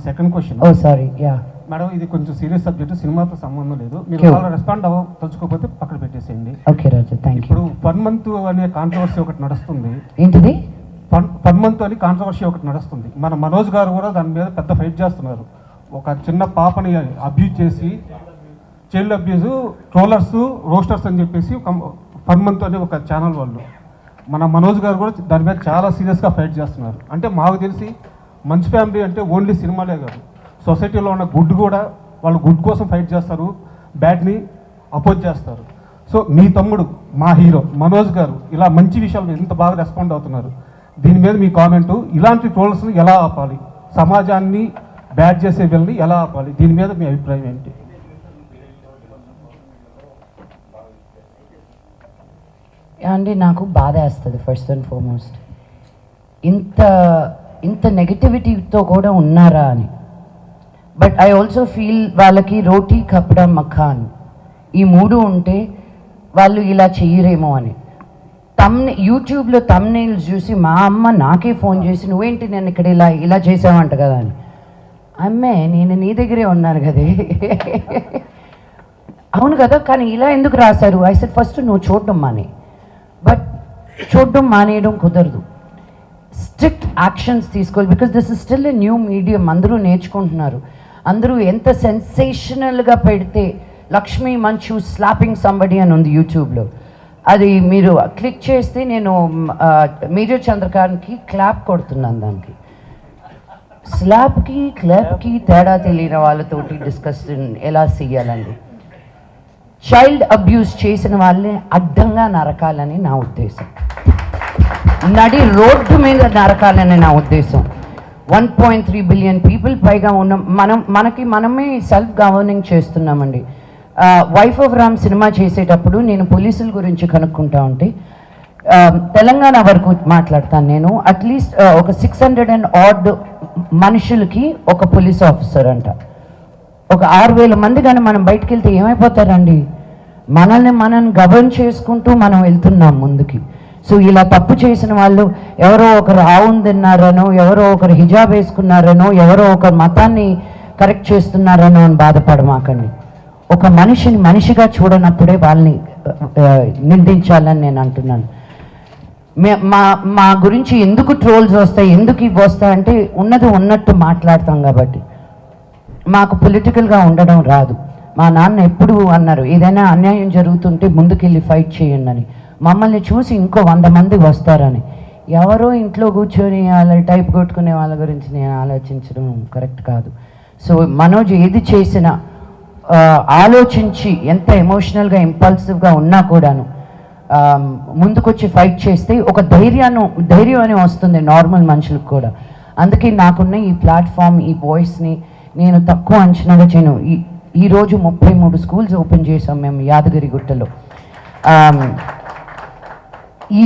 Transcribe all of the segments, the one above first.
Second question. Oh sorry, yeah madam, ఇది కొంచెం serious subject, సినిమాతో సంబంధం లేదు. మీరు చాలా రెస్పాండ్ తలుచుకోకపోతే పక్కన పెట్టేసేయండి. Okay Raju, thank you. ఇప్పుడు 1 month అనే కాంట్రవర్సీ ఒకటి నడుస్తుంది. ఏంటిది? 1 month అని కాంట్రవర్సీ ఒకటి నడుస్తుంది. మన మనోజ్ గారు కూడా దాని మీద పెద్ద ఫైట్ చేస్తున్నారు. ఒక చిన్న పాపని అబ్యూజ్ చేసి, చైల్డ్ అబ్యూజ్, ట్రోలర్స్, రోస్టర్స్ అని చెప్పేసి 1 month అని ఒక ఛానల్ వాళ్ళు, మన మనోజ్ గారు కూడా దాని మీద చాలా సీరియస్గా ఫైట్ చేస్తున్నారు. అంటే మాకు తెలిసి మంచి ఫ్యామిలీ అంటే ఓన్లీ సినిమాలే కాదు, సొసైటీలో ఉన్న గుడ్ కూడా, వాళ్ళు గుడ్ కోసం ఫైట్ చేస్తారు, బ్యాడ్ని అపోజ్ చేస్తారు. సో మీ తమ్ముడు, మా హీరో మనోజ్ గారు ఇలా మంచి విషయాలు ఇంత బాగా రెస్పాండ్ అవుతున్నారు. దీని మీద మీ కామెంటు, ఇలాంటి ట్రోల్స్ని ఎలా ఆపాలి, సమాజాన్ని బ్యాడ్ చేసే వీళ్ళని ఎలా ఆపాలి, దీని మీద మీ అభిప్రాయం ఏంటి? అండి, నాకు బాధ వేస్తుంది ఫస్ట్ అండ్ ఫార్మోస్ట్. ఇంత నెగటివిటీతో కూడా ఉన్నారా అని. బట్ ఐ ఆల్సో ఫీల్ వాళ్ళకి రోటీ కప్డా మఖాన్ ఈ 3 ఉంటే వాళ్ళు ఇలా చెయ్యరేమో అని. యూట్యూబ్లో తమ్నెయిల్స్ చూసి మా అమ్మ నాకే ఫోన్ చేసి, నువ్వేంటి నేను ఇక్కడ ఇలా చేసావంట కదా అని. అమ్మే, నేను నీ దగ్గరే ఉన్నాను కదే. అవును కదా, కానీ ఇలా ఎందుకు రాశారు? ఐ సెడ్ ఫస్ట్ నువ్వు చూడడం మానే. బట్ చూడడం మానేయడం కుదరదు, స్ట్రిక్ట్ యాక్షన్స్ తీసుకోవాలి. Because this is still a new medium, అందరూ నేర్చుకుంటున్నారు. అందరూ ఎంత సెన్సేషనల్గా పెడితే, లక్ష్మీ మంచు స్లాపింగ్ సంబడి అని ఉంది యూట్యూబ్లో, అది మీరు క్లిక్ చేస్తే నేను మేజర్ చంద్రకాంత్కి క్లాప్ కొడుతున్నాను. దానికి స్లాప్కి క్లాప్కి తేడా తెలియని వాళ్ళతోటి డిస్కషన్ ఎలా చేయాలండి. చైల్డ్ అబ్యూస్ చేసిన వాళ్ళని అడ్డంగా నరకాలని నా ఉద్దేశం, నడి రోడ్డు మీద నరకాలని నా ఉద్దేశం. 1.3 బిలియన్ పీపుల్ పైగా ఉన్న మనమే సెల్ఫ్ గవర్నింగ్ చేస్తున్నామండి. వైఫ్ ఆఫ్ రామ్ సినిమా చేసేటప్పుడు నేను పోలీసుల గురించి కనుక్కుంటా ఉంటే, తెలంగాణ వరకు మాట్లాడతాను నేను, అట్లీస్ట్ ఒక 600 and odd మనుషులకి ఒక పోలీస్ ఆఫీసర్ అంట. ఒక 6,000 మంది కానీ మనం బయటకు వెళ్తే ఏమైపోతారండి? మనల్ని గవర్న్ చేసుకుంటూ మనం వెళ్తున్నాం ముందుకి. సో ఇలా తప్పు చేసిన వాళ్ళు ఎవరో ఒకరు ఆవును తిన్నారనో, ఎవరో ఒకరు హిజాబ్ వేసుకున్నారనో, ఎవరో ఒకరు మతాన్ని కరెక్ట్ చేస్తున్నారనో అని బాధపడమాకండి. ఒక మనిషిని మనిషిగా చూడనప్పుడే వాళ్ళని నిందించాలని నేను అంటున్నాను. మా గురించి ఎందుకు ట్రోల్స్ వస్తాయి, ఎందుకు ఇవి వస్తాయంటే ఉన్నది ఉన్నట్టు మాట్లాడతాం కాబట్టి. మాకు పొలిటికల్గా ఉండడం రాదు. మా నాన్న ఎప్పుడు అన్నారు, ఏదైనా అన్యాయం జరుగుతుంటే ముందుకెళ్ళి ఫైట్ చేయండి అని. మమ్మల్ని చూసి ఇంకో 100 మంది వస్తారని. ఎవరో ఇంట్లో కూర్చొని అలా టైప్ కొట్టుకునే వాళ్ళ గురించి నేను ఆలోచించడం కరెక్ట్ కాదు. సో మనోజ్ ఏది చేసినా ఆలోచించి, ఎంత ఎమోషనల్గా ఇంపల్సివ్గా ఉన్నా కూడాను ముందుకొచ్చి ఫైట్ చేస్తే ఒక ధైర్యం అని వస్తుంది నార్మల్ మనుషులకు కూడా. అందుకే నాకున్న ఈ ప్లాట్ఫామ్, ఈ వాయిస్ని నేను తక్కువ అంచనాగా చేయను. ఈరోజు 33 స్కూల్స్ ఓపెన్ చేసాం మేము యాదగిరిగుట్టలో. ఈ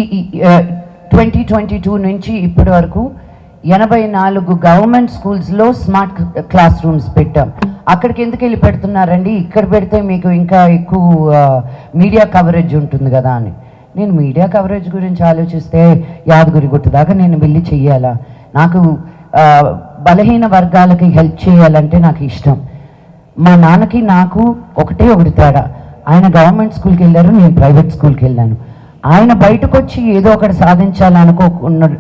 2022 నుంచి ఇప్పటి వరకు 84 గవర్నమెంట్ స్కూల్స్లో స్మార్ట్ క్లాస్ రూమ్స్ పెట్టాం. అక్కడికి ఎందుకు వెళ్ళి పెడుతున్నారండి, ఇక్కడ పెడితే మీకు ఇంకా ఎక్కువ మీడియా కవరేజ్ ఉంటుంది కదా అని. నేను మీడియా కవరేజ్ గురించి ఆలోచిస్తే యాదగిరిగుట్ట దాకా నేను వెళ్ళి చెయ్యాలా? నాకు బలహీన వర్గాలకి హెల్ప్ చేయాలంటే నాకు ఇష్టం. మా నాన్నకి నాకు ఒకటి తేడా, ఆయన గవర్నమెంట్ స్కూల్కి వెళ్ళారు, నేను ప్రైవేట్ స్కూల్కి వెళ్ళాను. ఆయన బయటకు వచ్చి ఏదో ఒకటి సాధించాలనుకో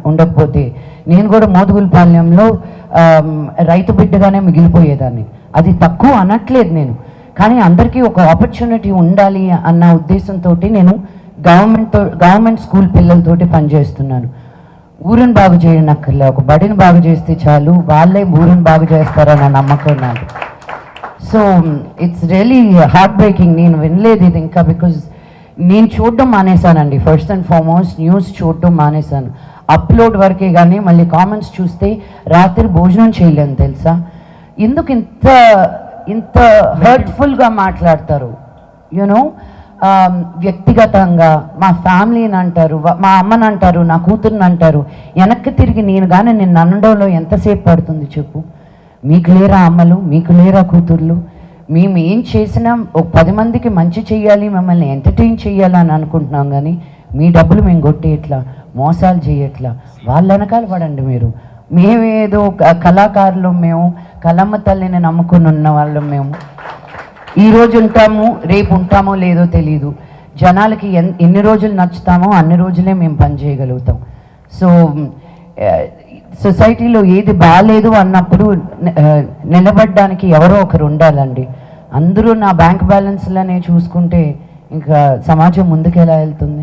ఉండకపోతే నేను కూడా మోదుగులపాలెంలో రైతు బిడ్డగానే మిగిలిపోయేదాన్ని. అది తక్కువ అనట్లేదు నేను, కానీ అందరికీ ఒక ఆపర్చునిటీ ఉండాలి అన్న ఉద్దేశంతో నేను గవర్నమెంట్ స్కూల్ పిల్లలతోటి పనిచేస్తున్నాను. ఊరిని బాగు చేయనక్కర్లే, ఒక బడిని బాగు చేస్తే చాలు, వాళ్ళే ఊరిని బాగు చేస్తారన్న నమ్మకం నాకు. So it's really heart breaking. నేను వినలేదు ఇది ఇంకా, బికాజ్ నేను చూడడం మానేశానండి. ఫస్ట్ అండ్ ఫార్మోస్ట్ న్యూస్ చూడడం మానేశాను. అప్లోడ్ వరకే కానీ మళ్ళీ కామెంట్స్ చూస్తే రాత్రి భోజనం చేయలేను తెలుసా. ఎందుకు ఇంత హర్ట్ఫుల్గా మాట్లాడతారు? యూనో, వ్యక్తిగతంగా మా ఫ్యామిలీని అంటారు, మా అమ్మని అంటారు, నా కూతుర్ని అంటారు. వెనక్కి తిరిగి నేను కానీ నిన్ను అనడంలో ఎంతసేపు పడుతుంది చెప్పు? మీకు లేరా అమ్మలు, మీకు లేరా కూతుర్లు? మేము ఏం చేసినా ఒక 10 మందికి మంచి చెయ్యాలి, మిమ్మల్ని ఎంటర్టైన్ చేయాలని అనుకుంటున్నాం, కానీ మీ డబ్బులు మేము కొట్టేయట్లా, మోసాలు చేయట్లా. వాళ్ళ వెనకాల పడండి మీరు. మేమేదో కళాకారులు, మేము కలమ్మ తల్లిని నమ్ముకుని ఉన్న వాళ్ళం. మేము ఈరోజు ఉంటాము, రేపు ఉంటామో లేదో తెలీదు. జనాలకి ఎన్ని రోజులు నచ్చుతామో అన్ని రోజులే మేము పని చేయగలుగుతాం. సో సొసైటీలో ఏది బాగాలేదు అన్నప్పుడు నిలబడడానికి ఎవరో ఒకరు ఉండాలండి. అందరూ నా బ్యాంక్ బ్యాలెన్స్లనే చూసుకుంటే ఇంకా సమాజం ముందుకు ఎలా వెళ్తుంది?